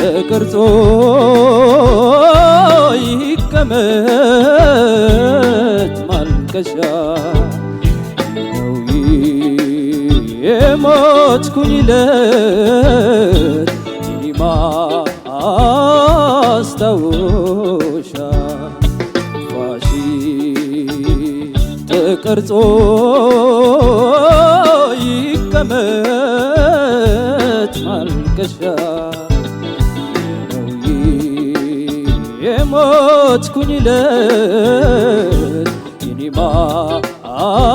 ተቀርጾ ይቀመጥ ማልቀሻ ነው የሞትኩኝለት ማስታወሻ ፋሺ ተቀርጾ ይቀመጥ ማልቀሻ ነው የሞትኩኝለት የኔ ማስታወሻ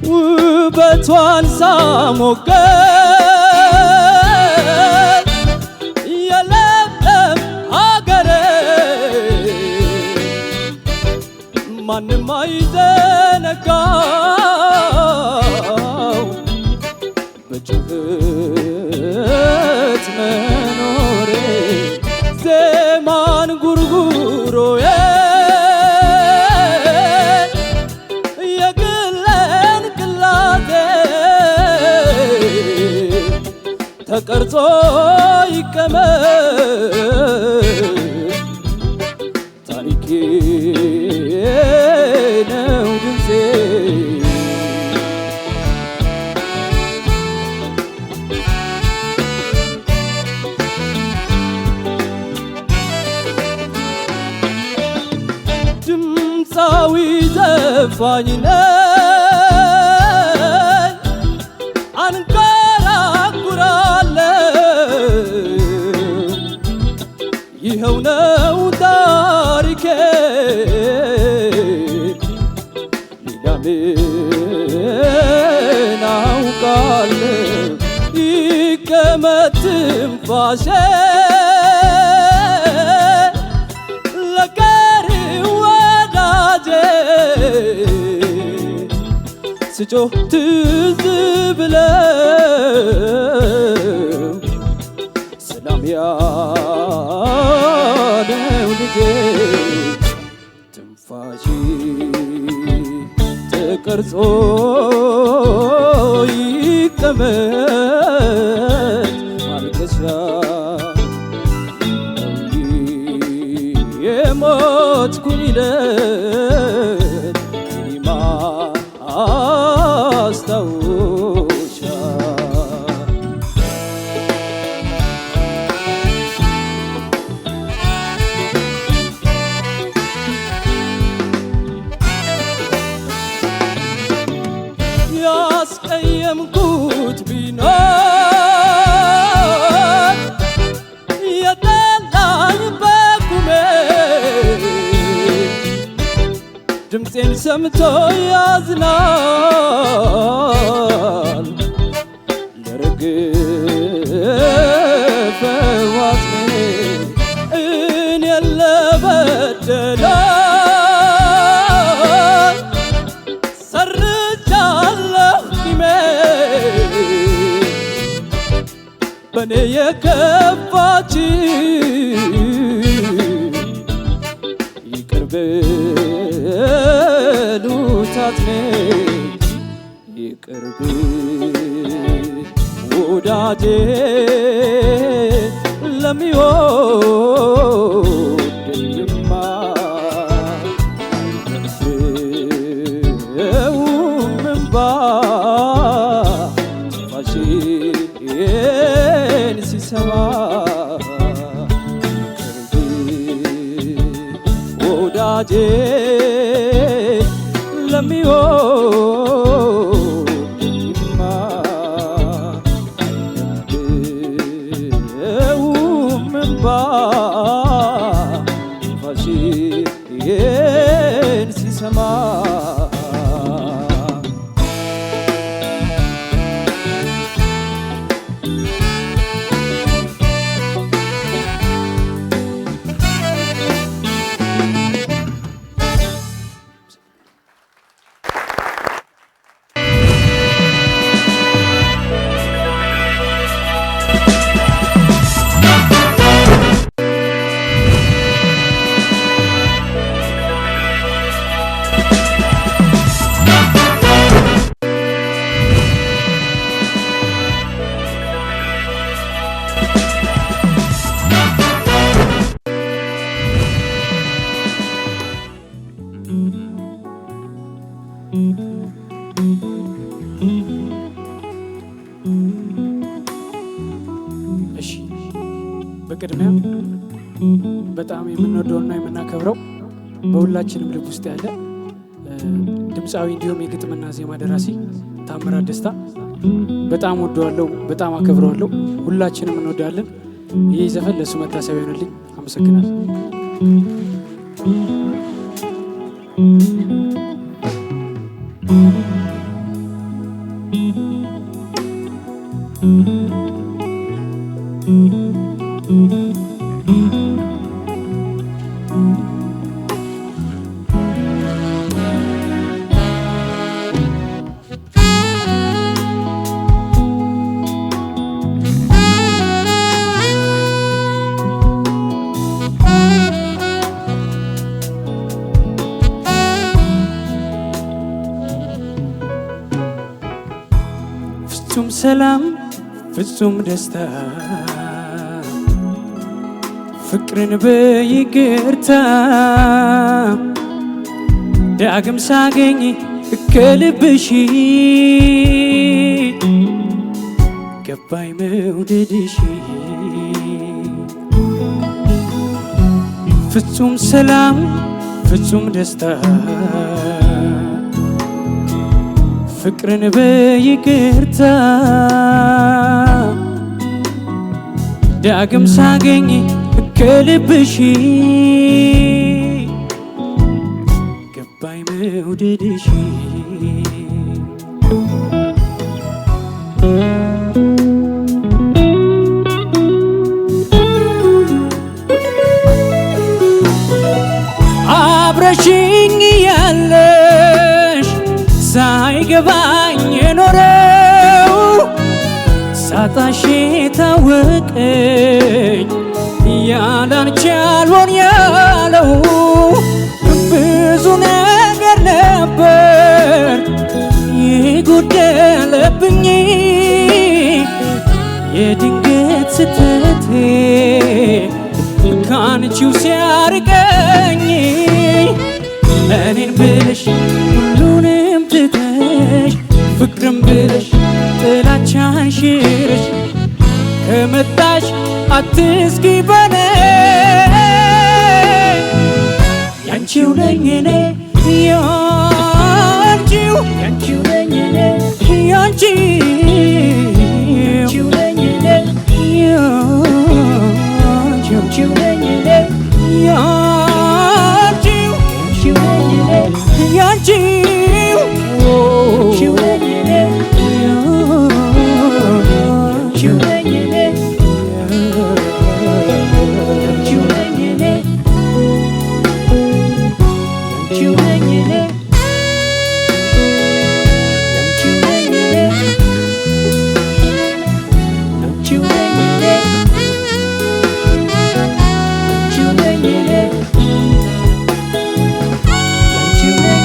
ውበቷን ሳሞገስ የለምለም አገሬ ማንም አይዘነጋው በጩኸት መኖሬ ዜማን ጉርጉሮዬ ተቀርጾ ይቀመጥ ታሪኬ ነው ድምፄ ድምፃዊ ዘፋኝ ነኝ ይኸው ነው ታሪኬ ሌላ ምን አውቃለሁ ይቀመጥ ትንፋሼ ለቀሪው ወዳጄ ስጮህ ትዝ ብለው ሰላም ያለው ልጄ ትንፋሺ ተቀርጾ ይቀመጥ ማልቀሻ የሞትኩኝለት የኔ ማስታወሻ ያስቀየምኩት ቢኖር የጠላኝ በቁሜ ድምፄን ሰምቶ ያዝናል ለረገፈው አጽሜ እኔን ለበደለ በኔ የከፋች ይቅር በሉት አጥሜ ይቅር ወዳጄ ለሚወደኝማ አይደፍረውም እምባ ትንፋሼ ሲሰማ ቅርብ ወዳጄ ለሚወደኝማ አይደፍረውም እምባ ትንፋሼን ሲሰማ በቅድሚያ በጣም የምንወደውና የምናከብረው በሁላችንም ልብ ውስጥ ያለ ድምፃዊ እንዲሁም የግጥምና ዜማ ደራሲ ታምራት ደስታ በጣም ወደዋለሁ፣ በጣም አከብረዋለሁ። ሁላችንም እንወዳለን። ይህ ዘፈን ለሱ መታሰቢያ ይሆንልኝ። አመሰግናለሁ። ፍጹም ሰላም ፍጹም ደስታ ፍቅርን በይቅርታ ዳግም ሳገኝ ከልብሽ ገባኝ መውደድሽ ፍጹም ሰላም ፍጹም ደስታ ፍቅርን በይቅርታ ዳግም ሳገኝ ከልብሽ ገባኝ መውደድሽ አብረሽኝ ያለሽ ሳይገባኝ የኖረው ሳጣሽ ታወቀኝ ያላንቺ አልሆን ያለው ብዙ ነገር ነበር የጎደለብኝ የድንገት ስተቴ ካንቺው ሲያርቀኝ እኔን ብለሽ ሁሉንም ትተሽ ፍቅርም ብለሽ ጥላቻን ሽረሽ ከመጣሽ አትስጊ በኔ ያንቺው ነኝ እኔ ያንቺው ነኝ እኔ ያንቺው ነኝ እኔ ያንቺው ነኝ እኔ ያንቺው ነኝ እኔ ያንቺው ነኝ እኔ ያንቺው ነኝ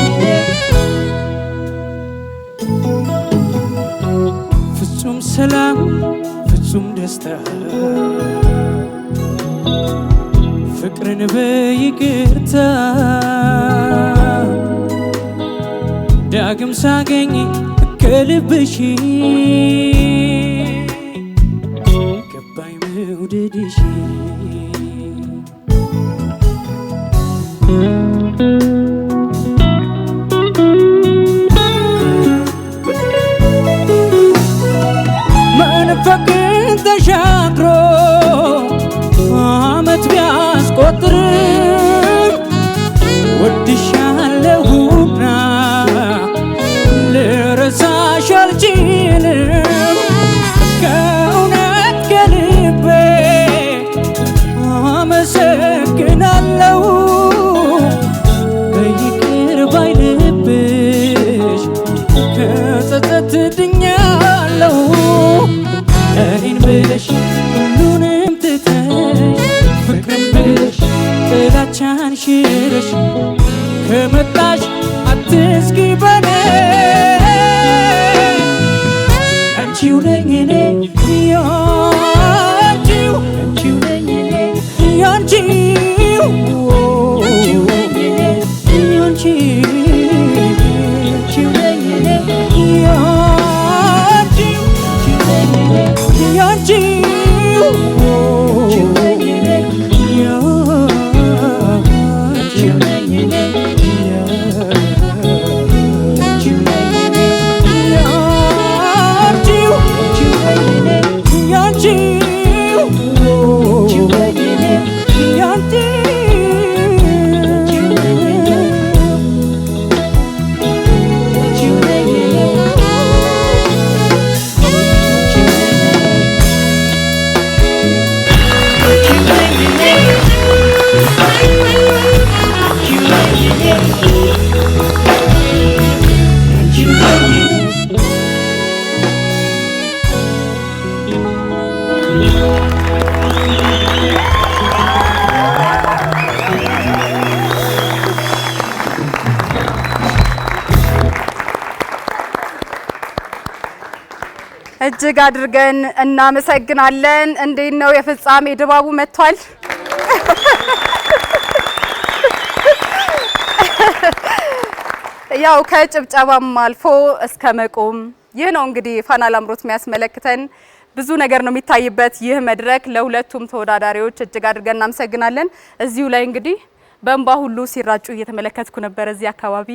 እኔ ፍጹም ሰላም ፍጹም ደስታ ፍቅርን በይቅርታ ዳግም ሳገኝ ከልብሽ ገባኝ መውደድሽ መንፈቅን ተሻግሮ ዓመት ቢያስቆጥርም ወድሻለሁና ልረሳሽ አልችልም ከእውነት ከልቤ አመሰግናለሁ በይቅር ባይ ልብሽ ከጸጸት ድኛለሁ እኔን ብለሽ ሁሉንም ትተሽ ፍቅርን ብለሽ ጥላቻን ሽረሽ ከመጣሽ አትስጊ በኔ ያንቺው ነኝ እኔ ያንቺው ነኝ እኔ ያንቺው ነኝ እኔ ያንቺው ነኝ እኔ ያንቺው ነኝ እኔ ያንቺው እጅግ አድርገን እናመሰግናለን። እንዴት ነው የፍጻሜ ድባቡ መጥቷል? ያው ከጭብጨባም አልፎ እስከ መቆም ይህ ነው እንግዲህ ፋና ላምሮት የሚያስመለክተን ብዙ ነገር ነው የሚታይበት ይህ መድረክ። ለሁለቱም ተወዳዳሪዎች እጅግ አድርገን እናመሰግናለን። እዚሁ ላይ እንግዲህ በእንባ ሁሉ ሲራጩ እየተመለከትኩ ነበር። እዚህ አካባቢ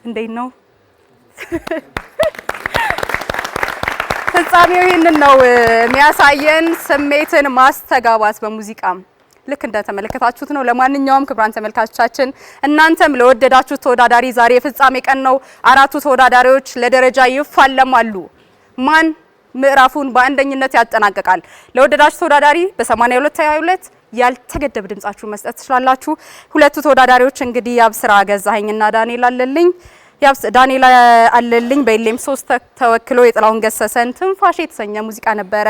እንዴት ነው ፍጻሜው? ይህንን ነው የሚያሳየን፣ ስሜትን ማስተጋባት በሙዚቃም ልክ እንደተመለከታችሁት ነው። ለማንኛውም ክቡራን ተመልካቾቻችን እናንተም ለወደዳችሁት ተወዳዳሪ ዛሬ የፍጻሜ ቀን ነው። አራቱ ተወዳዳሪዎች ለደረጃ ይፋለማሉ። ማን ምዕራፉን በአንደኝነት ያጠናቅቃል? ለወደዳችሁት ተወዳዳሪ በ8222 ያልተገደበ ድምጻችሁ መስጠት ትችላላችሁ። ሁለቱ ተወዳዳሪዎች እንግዲህ ያብስራ ገዛኸኝና ዳንኤል አለልኝ። ዳንኤል አለልኝ በኤልኤም 3 ተወክሎ የጥላውን ገሰሰን ትንፋሽ የተሰኘ ሙዚቃ ነበረ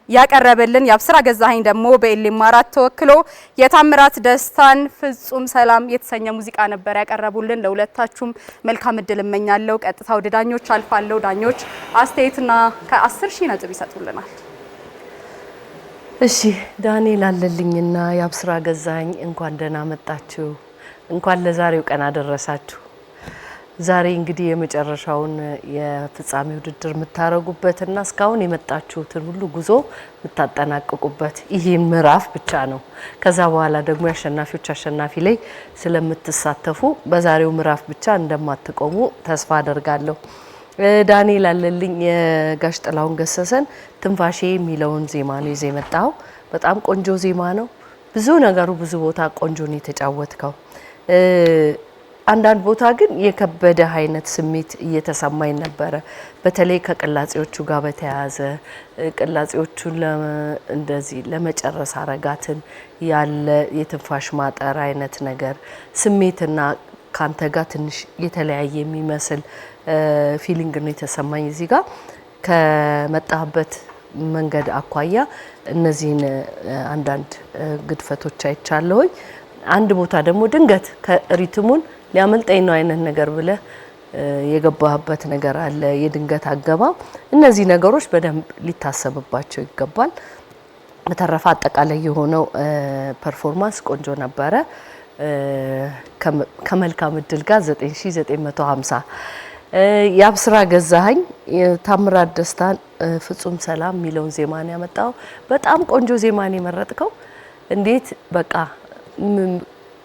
ያቀረበልን። ያብስራ ገዛኸኝ ደግሞ በኤልኤም 4 ተወክሎ የታምራት ደስታን ፍጹም ሰላም የተሰኘ ሙዚቃ ነበር ያቀረቡልን። ለሁለታችሁም መልካም እድል እመኛለሁ። ቀጥታ ወደ ዳኞች አልፋለሁ። ዳኞች አስተያየትና ከ10,000 ነጥብ ይሰጡልናል። እሺ ዳንኤል አለልኝና ያብስራ ገዛኸኝ እንኳን ደህና መጣችሁ። እንኳን ለዛሬው ቀን አደረሳችሁ። ዛሬ እንግዲህ የመጨረሻውን የፍጻሜ ውድድር የምታረጉበትና እስካሁን የመጣችሁትን ሁሉ ጉዞ የምታጠናቅቁበት ይሄ ምዕራፍ ብቻ ነው። ከዛ በኋላ ደግሞ የአሸናፊዎች አሸናፊ ላይ ስለምትሳተፉ በዛሬው ምዕራፍ ብቻ እንደማትቆሙ ተስፋ አደርጋለሁ። ዳንኤል አለልኝ የጋሽ ጥላውን ገሰሰን ትንፋሼ የሚለውን ዜማ ነው ይዘህ የመጣው። በጣም ቆንጆ ዜማ ነው። ብዙ ነገሩ ብዙ ቦታ ቆንጆ ነው የተጫወትከው። አንዳንድ ቦታ ግን የከበደ አይነት ስሜት እየተሰማኝ ነበረ። በተለይ ከቅላጼዎቹ ጋር በተያያዘ ቅላጼዎቹን እንደዚህ ለመጨረስ አረጋትን ያለ የትንፋሽ ማጠር አይነት ነገር ስሜትና ካንተ ጋር ትንሽ የተለያየ የሚመስል ፊሊንግ ነው የተሰማኝ። እዚህ ጋር ከመጣህበት መንገድ አኳያ እነዚህን አንዳንድ ግድፈቶች አይቻለሁኝ። አንድ ቦታ ደግሞ ድንገት ከሪትሙን ሊያመልጠኝ ነው አይነት ነገር ብለ የገባህበት ነገር አለ፣ የድንገት አገባብ። እነዚህ ነገሮች በደንብ ሊታሰብባቸው ይገባል። በተረፈ አጠቃላይ የሆነው ፐርፎርማንስ ቆንጆ ነበረ። ከመልካም እድል ጋር 9950። ያብስራ ገዛኸኝ ታምራት ደስታን ፍጹም ሰላም የሚለውን ዜማን ያመጣው በጣም ቆንጆ ዜማን የመረጥከው። እንዴት በቃ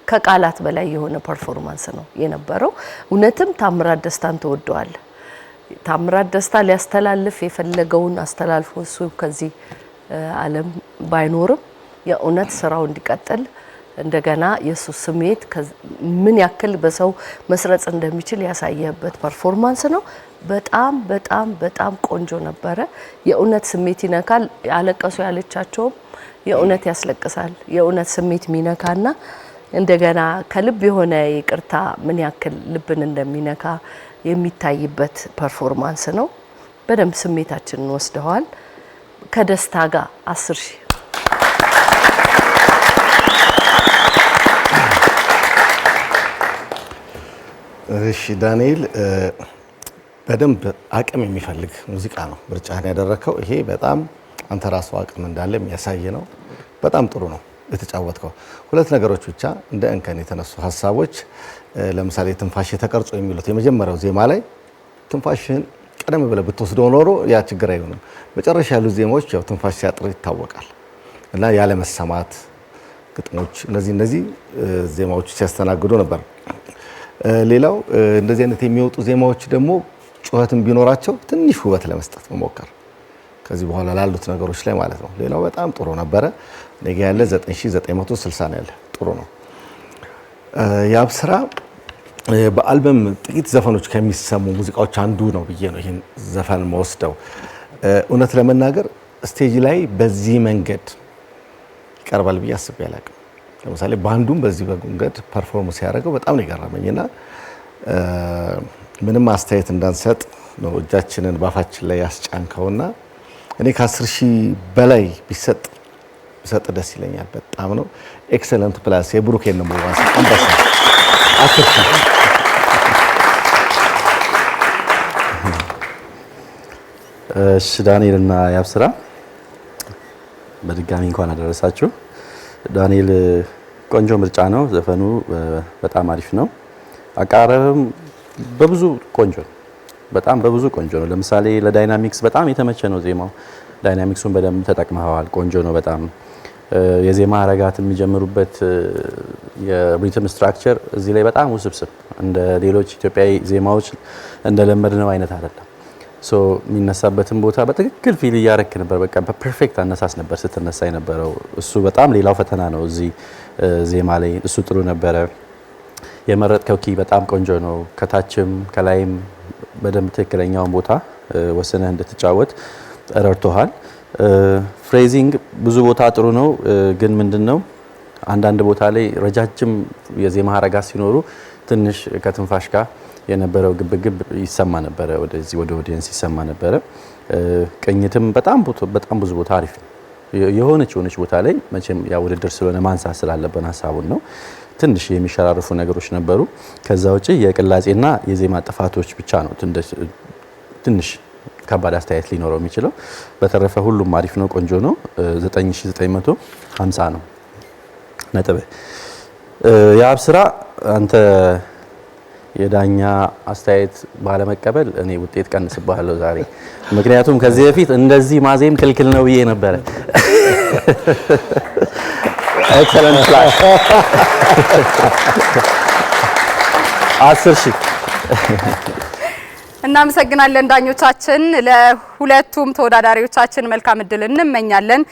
ከቃላት በላይ የሆነ ፐርፎርማንስ ነው የነበረው። እውነትም ታምራት ደስታን ተወደዋል። ታምራት ደስታ ሊያስተላልፍ የፈለገውን አስተላልፎ እሱ ከዚህ ዓለም ባይኖርም የእውነት ስራው እንዲቀጥል እንደገና የሱ ስሜት ምን ያክል በሰው መስረጽ እንደሚችል ያሳየበት ፐርፎርማንስ ነው። በጣም በጣም በጣም ቆንጆ ነበረ። የእውነት ስሜት ይነካል። ያለቀሱ ያለቻቸውም የእውነት ያስለቅሳል። የእውነት ስሜት ሚነካና እንደገና ከልብ የሆነ ይቅርታ ምን ያክል ልብን እንደሚነካ የሚታይበት ፐርፎርማንስ ነው። በደንብ ስሜታችንን ወስደዋል። ከደስታ ጋር 10,000 እሺ ዳንኤል በደንብ አቅም የሚፈልግ ሙዚቃ ነው ምርጫህን ያደረከው። ይሄ በጣም አንተ ራስህ አቅም እንዳለ የሚያሳይ ነው። በጣም ጥሩ ነው የተጫወትከው። ሁለት ነገሮች ብቻ እንደ እንከን የተነሱ ሀሳቦች፣ ለምሳሌ ትንፋሽ ተቀርጾ የሚሉት የመጀመሪያው ዜማ ላይ ትንፋሽን ቀደም ብለህ ብትወስደው ኖሮ ያ ችግር አይሆንም። መጨረሻ ያሉ ዜማዎች ያው ትንፋሽ ሲያጥር ይታወቃል እና ያለ መሰማት ግጥሞች እነዚህ ዜማዎች ሲያስተናግዱ ነበር። ሌላው እንደዚህ አይነት የሚወጡ ዜማዎች ደግሞ ጩኸትም ቢኖራቸው ትንሽ ውበት ለመስጠት መሞከር ከዚህ በኋላ ላሉት ነገሮች ላይ ማለት ነው። ሌላው በጣም ጥሩ ነበረ። ነገ ያለ 9960 ነው ያለ ጥሩ ነው። ያብስራ በአልበም ጥቂት ዘፈኖች ከሚሰሙ ሙዚቃዎች አንዱ ነው ብዬ ነው ይሄን ዘፈን መወስደው። እውነት ለመናገር ስቴጅ ላይ በዚህ መንገድ ይቀርባል ብዬ አስቤ አላቅም። ለምሳሌ ባንዱም በዚህ መንገድ ፐርፎርማንስ ያደረገው በጣም ነው የገረመኝና ምንም አስተያየት እንዳንሰጥ ነው እጃችንን ባፋችን ላይ ያስጫንከውና እኔ ከ10,000 በላይ ቢሰጥ ደስ ይለኛል። በጣም ነው ኤክሰለንት ፕላስ የብሩኬን ነው ማለት አንበሳ 10,000 እሺ ዳንኤልና ያብስራ በድጋሚ እንኳን አደረሳችሁ። ዳንኤል ቆንጆ ምርጫ ነው። ዘፈኑ በጣም አሪፍ ነው። አቀራረብም በብዙ ቆንጆ ነው። በጣም በብዙ ቆንጆ ነው። ለምሳሌ ለዳይናሚክስ በጣም የተመቸ ነው ዜማው። ዳይናሚክሱን በደንብ ተጠቅመዋል። ቆንጆ ነው በጣም። የዜማ ሀረጋት የሚጀምሩበት የሪትም ስትራክቸር እዚህ ላይ በጣም ውስብስብ፣ እንደ ሌሎች ኢትዮጵያዊ ዜማዎች እንደለመድነው አይነት አይደለም። ሶ የሚነሳበትን ቦታ በትክክል ፊል እያረክ ነበር። በቃ በፐርፌክት አነሳስ ነበር ስትነሳ የነበረው። እሱ በጣም ሌላው ፈተና ነው እዚህ ዜማ ላይ። እሱ ጥሩ ነበረ። የመረጥከው ኪ በጣም ቆንጆ ነው። ከታችም ከላይም በደንብ ትክክለኛውን ቦታ ወስነህ እንድትጫወት ረድቶሃል። ፍሬዚንግ ብዙ ቦታ ጥሩ ነው፣ ግን ምንድነው አንዳንድ ቦታ ላይ ረጃጅም የዜማ ሀረጋት ሲኖሩ ትንሽ ከትንፋሽ ጋር የነበረው ግብግብ ይሰማ ነበረ፣ ወደዚህ ወደ ኦዲየንስ ይሰማ ነበረ። ቅኝትም በጣም ብዙ ቦታ አሪፍ ነው። የሆነች ቦታ ላይ መቼም ያ ውድድር ስለሆነ ማንሳት ስላለብን ሀሳቡን ነው። ትንሽ የሚሸራርፉ ነገሮች ነበሩ። ከዛ ውጪ የቅላጼና የዜማ ጥፋቶች ብቻ ነው ትንሽ ከባድ አስተያየት ሊኖረው የሚችለው። በተረፈ ሁሉም አሪፍ ነው፣ ቆንጆ ነው። 9950 ነው ነጥብ። የአብስራ አንተ የዳኛ አስተያየት ባለመቀበል እኔ ውጤት ቀንስብሃለሁ ዛሬ። ምክንያቱም ከዚህ በፊት እንደዚህ ማዜም ክልክል ነው ብዬ ነበረ። ኤክሰለንት ፍላሽ 10,000 እናመሰግናለን ዳኞቻችን። ለሁለቱም ተወዳዳሪዎቻችን መልካም እድል እንመኛለን።